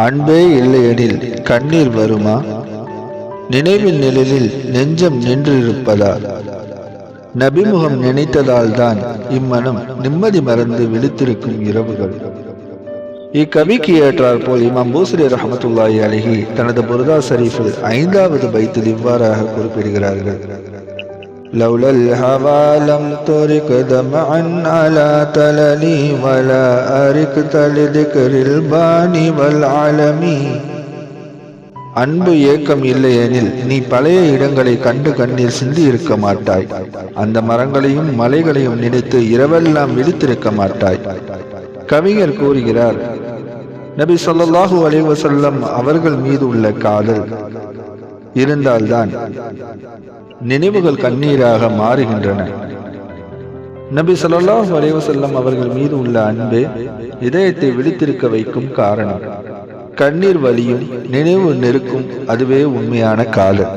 அன்பே இல்லையெனில் கண்ணீர் வருமா? நினைவின் நிழலில் நெஞ்சம் நின்றிருப்பதா? நபிமுகம் நினைத்ததால் தான் இம்மனம் நிம்மதி மறந்து விழித்திருக்கும் இரவுகள். இக்கவிக்கு ஏற்றார் போல் இமாம் பூஸ்ரி ரஹ்மத்துல்லாஹி அலைஹி தனது புர்தா ஷரீஃபில் 5வது பைத்தில் இவ்வாறாக குறிப்பிடுகிறார்கள். لولا الهوى لم ترك دمعا على تلني ولا أركت لذكر الباني والعالمي. அன்பு ஏக்கம் இல்லையெனில் நீ பழைய இடங்களை கண்டு கண்ணீர் சிந்தி இருக்க மாட்டாய். அந்த மரங்களையும் மலைகளையும் நினைத்து இரவெல்லாம் விழித்திருக்க மாட்டாய். கவிஞர் கூறுகிறார், நபி ஸல்லல்லாஹு அலைஹி வஸல்லம் அவர்கள் மீது உள்ள காதல் இருந்தால்தான் நினைவுகள் கண்ணீராக மாறுகின்றன. நபி ஸல்லல்லாஹு அலைஹி வஸல்லம் அவர்கள் மீது உள்ள அன்பே இதயத்தை விழித்திருக்க வைக்கும் காரணம். கண்ணீர் வலியும் நினைவு நெருக்கும், அதுவே உண்மையான காதல்.